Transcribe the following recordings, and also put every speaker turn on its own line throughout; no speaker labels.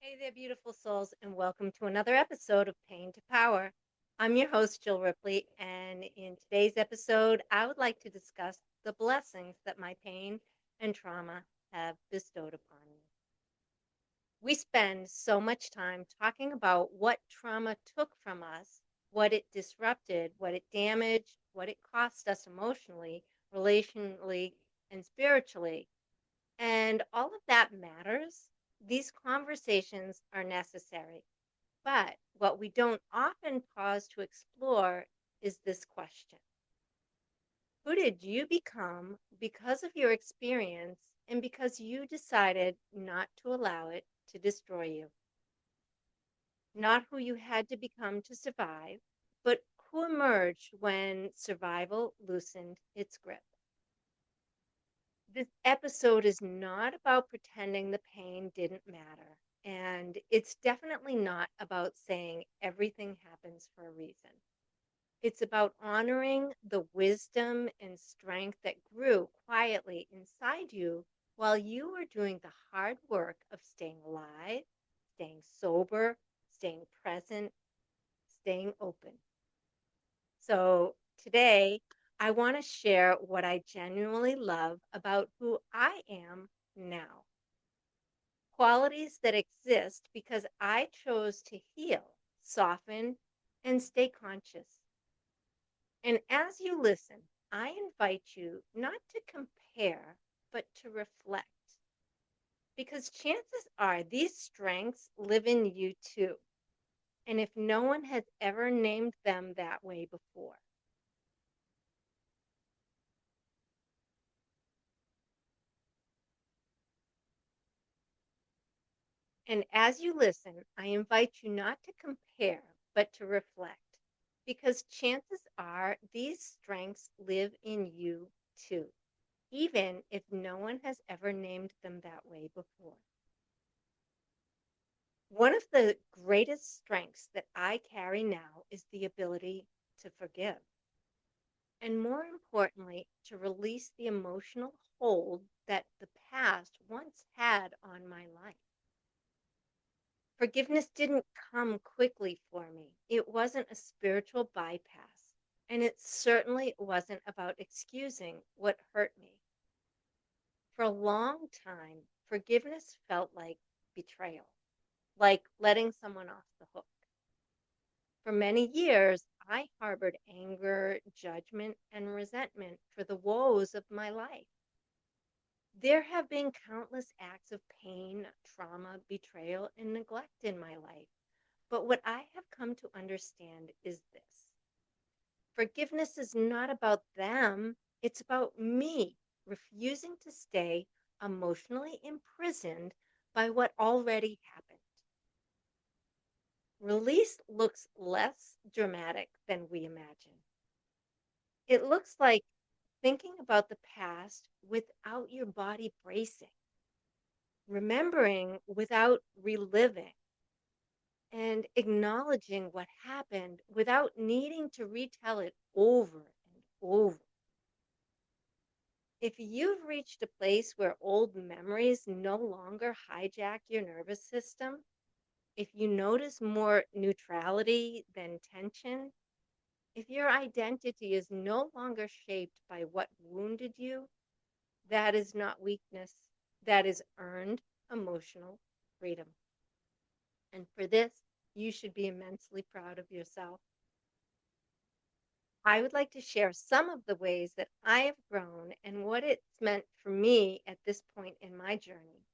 Hey there, beautiful souls, and welcome to another episode of Pain to Power. I'm your host, Jill Ripley, and in today's episode, I would like to discuss the blessings that my pain and trauma have bestowed upon me. We spend so much time talking about what trauma took from us, what it disrupted, what it damaged, what it cost us emotionally, relationally, and spiritually. And all of that matters. These conversations are necessary. But what we don't often pause to explore is this question: who did you become because of your experience and because you decided not to allow it to destroy you? Not who you had to become to survive, but who emerged when survival loosened its grip. This episode is not about pretending the pain didn't matter. And it's definitely not about saying everything happens for a reason. It's about honoring the wisdom and strength that grew quietly inside you while you were doing the hard work of staying alive, staying sober, staying present, staying open. So today, I want to share what I genuinely love about who I am now. Qualities that exist because I chose to heal, soften, and stay conscious. And as you listen, I invite you not to compare, but to reflect. Because chances are these strengths live in you too. And if no one has ever named them that way before, and as you listen, I invite you not to compare, but to reflect, because chances are these strengths live in you too, even if no one has ever named them that way before. One of the greatest strengths that I carry now is the ability to forgive, and more importantly, to release the emotional hold that the past once had on my life. Forgiveness didn't come quickly for me. It wasn't a spiritual bypass, and it certainly wasn't about excusing what hurt me. For a long time, forgiveness felt like betrayal, like letting someone off the hook. For many years, I harbored anger, judgment, and resentment for the woes of my life. There have been countless acts of pain, trauma, betrayal, and neglect in my life. But what I have come to understand is this: forgiveness is not about them, it's about me refusing to stay emotionally imprisoned by what already happened. Release looks less dramatic than we imagine. It looks like thinking about the past without your body bracing, remembering without reliving, and acknowledging what happened without needing to retell it over and over. If you've reached a place where old memories no longer hijack your nervous system, if you notice more neutrality than tension, if your identity is no longer shaped by what wounded you, that is not weakness, that is earned emotional freedom. And for this, you should be immensely proud of yourself. I would like to share some of the ways that I have grown and what it's meant for me at this point in my journey.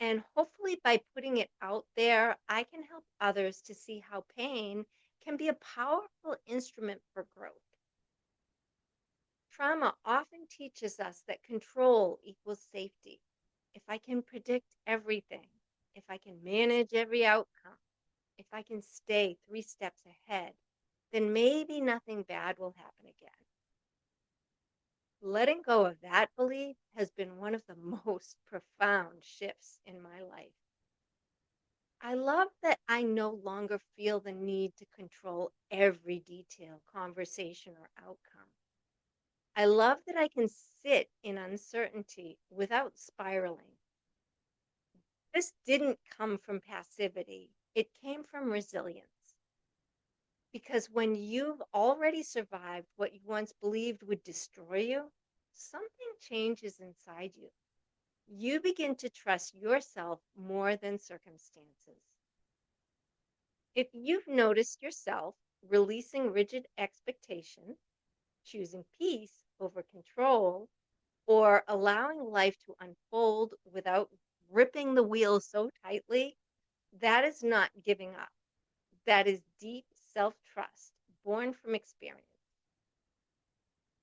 And hopefully, by putting it out there, I can help others to see how pain can be a powerful instrument for growth. Trauma often teaches us that control equals safety. If I can predict everything, if I can manage every outcome, if I can stay 3 steps ahead, then maybe nothing bad will happen again. Letting go of that belief has been one of the most profound shifts in my life. I love that I no longer feel the need to control every detail, conversation, or outcome. I love that I can sit in uncertainty without spiraling. This didn't come from passivity, it came from resilience. Because when you've already survived what you once believed would destroy you, something changes inside you. You begin to trust yourself more than circumstances. If you've noticed yourself releasing rigid expectation, choosing peace over control, or allowing life to unfold without gripping the wheel so tightly, that is not giving up. That is deep self trust born from experience.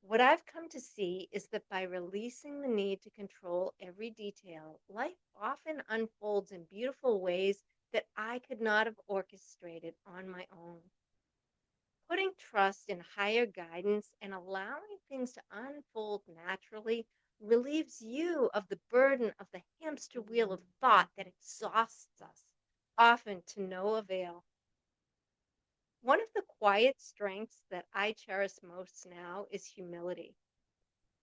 What I've come to see is that by releasing the need to control every detail, life often unfolds in beautiful ways that I could not have orchestrated on my own. Putting trust in higher guidance and allowing things to unfold naturally relieves you of the burden of the hamster wheel of thought that exhausts us, often to no avail. One of the quiet strengths that I cherish most now is humility,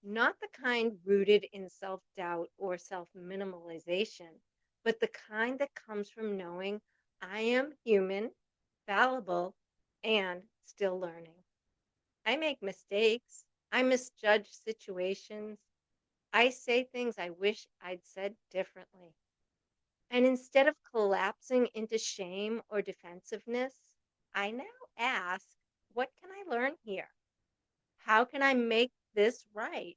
not the kind rooted in self doubt or self minimalization, but the kind that comes from knowing I am human, fallible, and still learning. I make mistakes. I misjudge situations. I say things I wish I'd said differently. And instead of collapsing into shame or defensiveness, I now ask, what can I learn here? How can I make this right?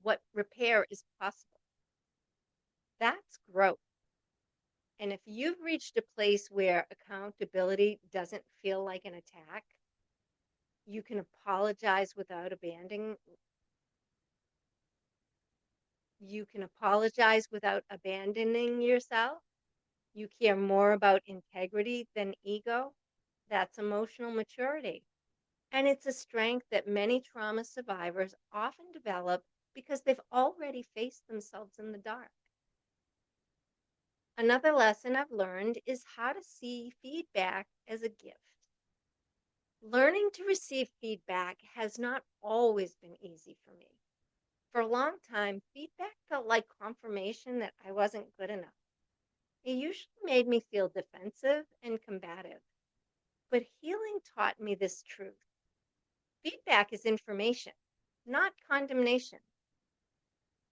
What repair is possible? That's growth. And if you've reached a place where accountability doesn't feel like an attack, you can apologize without abandoning yourself. You care more about integrity than ego. That's emotional maturity. And it's a strength that many trauma survivors often develop because they've already faced themselves in the dark. Another lesson I've learned is how to see feedback as a gift. Learning to receive feedback has not always been easy for me. For a long time, feedback felt like confirmation that I wasn't good enough. It usually made me feel defensive and combative. But healing taught me this truth: feedback is information, not condemnation.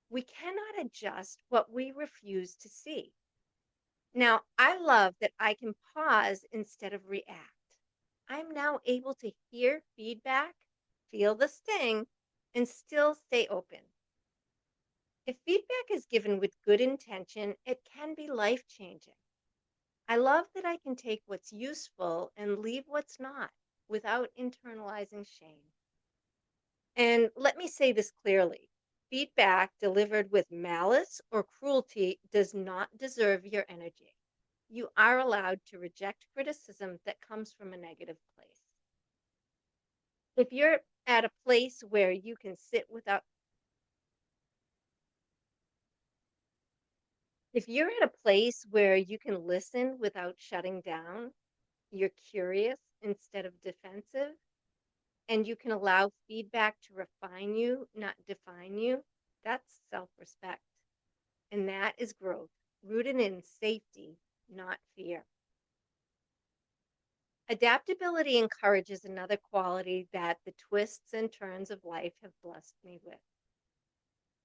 We cannot adjust what we refuse to see. Now, I love that I can pause instead of react. I'm now able to hear feedback, feel the sting, and still stay open. If feedback is given with good intention, it can be life changing. I love that I can take what's useful and leave what's not without internalizing shame. And let me say this clearly: feedback delivered with malice or cruelty does not deserve your energy. You are allowed to reject criticism that comes from a negative place. If you're at a place where you can sit without, if you're at a place where you can listen without shutting down, you're curious instead of defensive, and you can allow feedback to refine you, not define you, that's self respect. And that is growth rooted in safety, not fear. Adaptability encourages another quality that the twists and turns of life have blessed me with.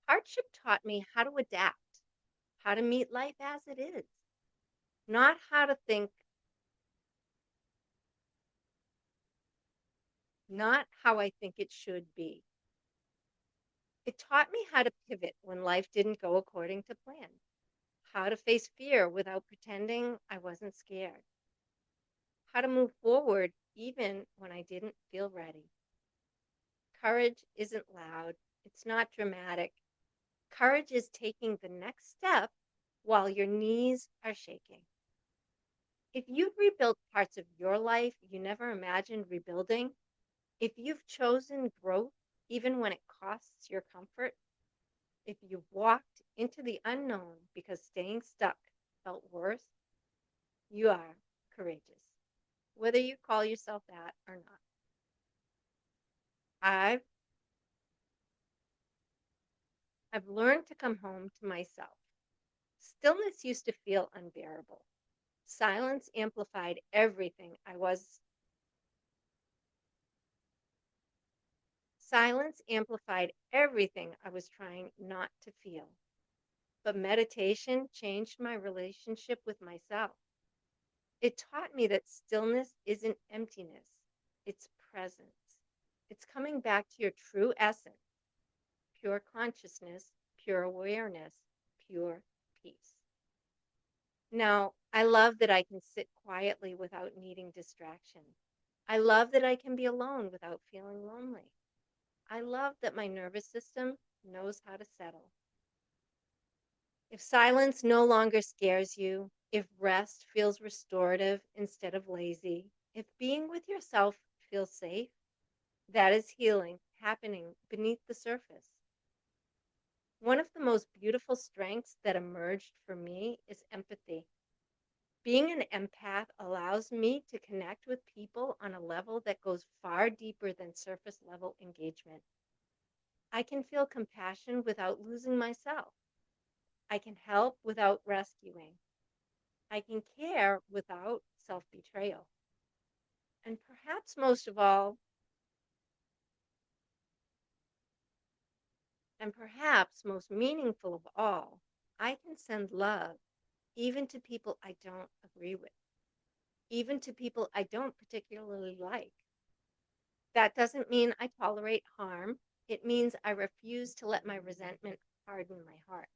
Hardship taught me how to adapt, how to meet life as it is, not how to think, not how I think it should be. It taught me how to pivot when life didn't go according to plan, how to face fear without pretending I wasn't scared, how to move forward even when I didn't feel ready. Courage isn't loud, it's not dramatic. Courage is taking the next step while your knees are shaking. If you've rebuilt parts of your life you never imagined rebuilding, if you've chosen growth even when it costs your comfort, if you've walked into the unknown because staying stuck felt worse, you are courageous, whether you call yourself that or not. I've I've learned to come home to myself, Stillness used to feel unbearable. Silence amplified everything I was Silence amplified everything I was trying not to feel. But meditation changed my relationship with myself. It taught me that stillness isn't emptiness, it's presence. It's coming back to your true essence, pure consciousness, pure awareness, pure peace. Now, I love that I can sit quietly without needing distraction. I love that I can be alone without feeling lonely. I love that my nervous system knows how to settle. If silence no longer scares you, if rest feels restorative instead of lazy, if being with yourself feels safe, that is healing happening beneath the surface. One of the most beautiful strengths that emerged for me is empathy. Being an empath allows me to connect with people on a level that goes far deeper than surface level engagement. I can feel compassion without losing myself. I can help without rescuing. I can care without self betrayal. And perhaps most meaningful of all, I can send love even to people I don't agree with, even to people I don't particularly like. That doesn't mean I tolerate harm. It means I refuse to let my resentment harden my heart.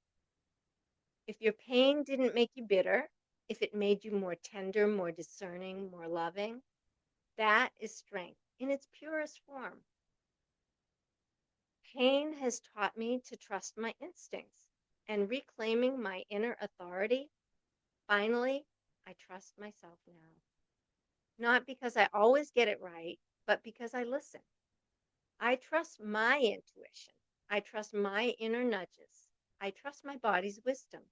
If your pain didn't make you bitter, if it made you more tender, more discerning, more loving, that is strength in its purest form. Pain has taught me to trust my instincts, and reclaiming my inner authority, finally, I trust myself now. Not because I always get it right, but because I listen. I trust my intuition. I trust my inner nudges. I trust my body's wisdom.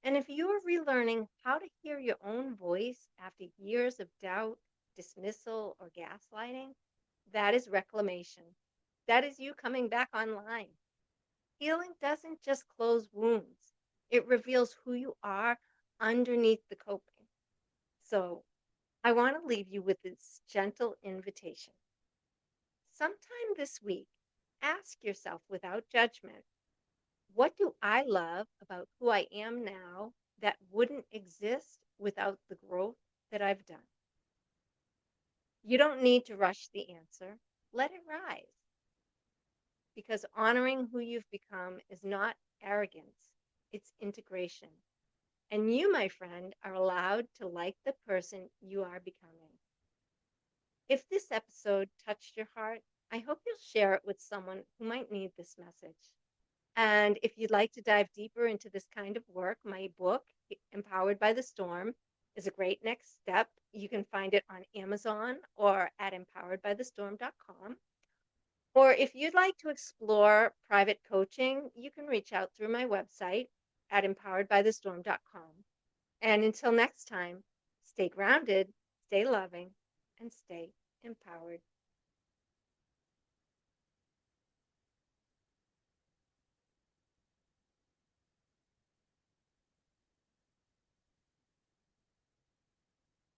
And if you are relearning how to hear your own voice after years of doubt, dismissal, or gaslighting, that is reclamation. That is you coming back online. Healing doesn't just close wounds, it reveals who you are underneath the coping. So I want to leave you with this gentle invitation. Sometime this week, ask yourself without judgment, what do I love about who I am now that wouldn't exist without the growth that I've done? You don't need to rush the answer. Let it rise, because honoring who you've become is not arrogance, it's integration. And you, my friend, are allowed to like the person you are becoming. If this episode touched your heart, I hope you'll share it with someone who might need this message. And if you'd like to dive deeper into this kind of work, my book, Empowered by the Storm, is a great next step. You can find it on Amazon or at empoweredbythestorm.com. Or if you'd like to explore private coaching, you can reach out through my website at empoweredbythestorm.com. And until next time, stay grounded, stay loving, and stay empowered.